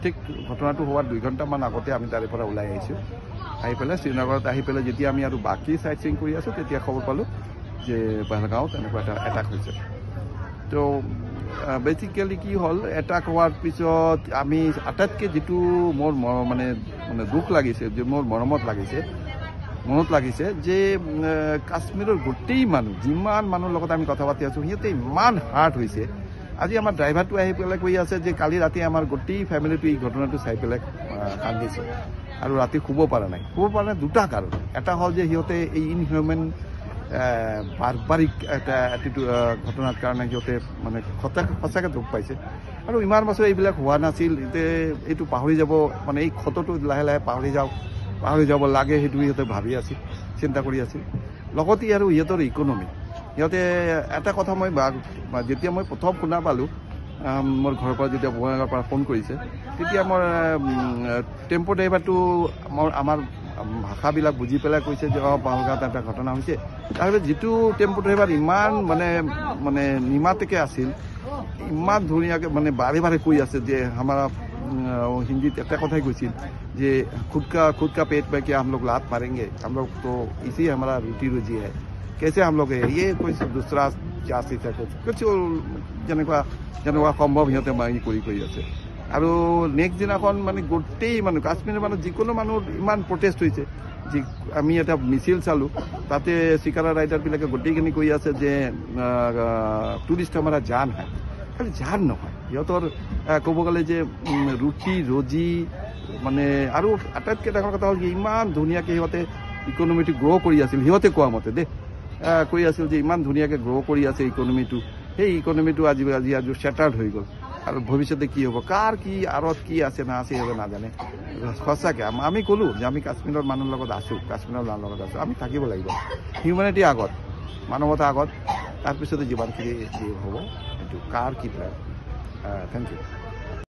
ঠিক ঘটনাটো হোৱাৰ 2 ঘণ্টামান আগতে আমি তাৰে পৰা ওলাই আহিছোঁ আহি পেলাই শ্ৰীনগৰত আহি পেলাই যেতিয়া আমি আৰু বাকী চাইট চিং কৰি আছোঁ তেতিয়া খবৰ পালোঁ যে পেহেলগাঁৱত এনেকুৱা এটা এটাক হৈছে তো বেচিকেলি কি হ'ল এটাক হোৱাৰ পিছত আমি আটাইতকৈ যিটো মোৰ মানে দুখ লাগিছে যে মোৰ মনত লাগিছে যে কাশ্মীৰৰ গোটেই মানুহ যিমান মানুহৰ লগত আমি কথা পাতি আছোঁ সিহঁতে ইমান হাৰ্ট হৈছে আজি আমাৰ ড্ৰাইভাৰটো আহি পেলাই কৈ আছে যে কালি ৰাতি আমাৰ গোটেই ফেমিলিটো এই ঘটনাটো চাই পেলাই কান্দিছে আৰু ৰাতি শুব পৰা নাই দুটা কাৰণ এটা হ'ল যে সিহঁতে এই ইনহিউমেন বাৰ্বাৰিক এটা ঘটনাৰ কাৰণে সিহঁতে মানে সঁচাকৈ দুখ পাইছে আৰু ইমান বছৰ এইবিলাক হোৱা নাছিল এইটো পাহৰি যাব মানে এই ক্ষতটো লাহে লাহে পাহৰি যাব লাগে সেইটো সিহঁতে ভাবি আছিল চিন্তা কৰি আছিল লগতে আৰু সিহঁতৰ ইকনমি সিহঁতে এটা কথা মই যেতিয়া মই প্ৰথম শুনা পালোঁ মোৰ ঘৰৰ পৰা যেতিয়া বঙাইগাঁৱৰ পৰা ফোন কৰিছে তেতিয়া মোৰ টেম্পো ড্ৰাইভাৰটো আমাৰ ভাষাবিলাক বুজি পেলাই কৈছে যে পেহেলগাঁৱত এটা ঘটনা হৈছে তাৰপিছত যিটো টেম্পো ড্ৰাইভাৰ ইমান মানে নিমাতেকৈ আছিল ইমান ধুনীয়াকৈ মানে বাৰে কৈ আছে যে আমাৰ হিন্দীত এটা কথাই কৈছিল যে खुद का पेट में क्या हम लोग लात मारेंगे हम लोग तो इसी हमारा रोटी रोजी है कैसे हम लोग ये कोई दूसरा जाति है कुछ যেনেকুৱা সম্ভৱ সিহঁতে মাৰি কৰি আছে আৰু নেক্সট দিনাখন মানে গোটেই মানুহ কাশ্মীৰৰ মানুহ যিকোনো মানুহ ইমান প্ৰটেষ্ট হৈছে যে আমি এটা মিছিল চালোঁ তাতে চিকাৰা ৰাইডাৰবিলাকে গোটেইখিনি কৈ আছে যে টুৰিষ্ট আমাৰ জান হয় খালি জান নহয় সিহঁতৰ ক'ব গ'লে যে ৰুটি ৰজি মানে আৰু আটাইতকৈ ডাঙৰ কথা হ'ল যে ইমান ধুনীয়াকৈ সিহঁতে ইকনমিটো গ্ৰ' কৰি আছিল সিহঁতে কোৱা মতে কৈ আছিল যে ইমান ধুনীয়াকৈ গ্ৰ' কৰি আছে ইকনমিটো সেই ইকনমিটো আজি শ্বেটাৰ্ড হৈ গ'ল আৰু ভৱিষ্যতে কি হ'ব কাৰ কি আঁৰত কি আছে না আছে সিহঁতে নাজানে সঁচাকৈ আমি ক'লোঁ যে আমি কাশ্মীৰৰ মানুহৰ লগত আছোঁ আমি থাকিব লাগিব হিউমেনিটি আগত মানৱতা আগত তাৰপিছতে যিমানখিনি যি হ'ব সেইটো কাৰ কি প্লেন থেংক ইউ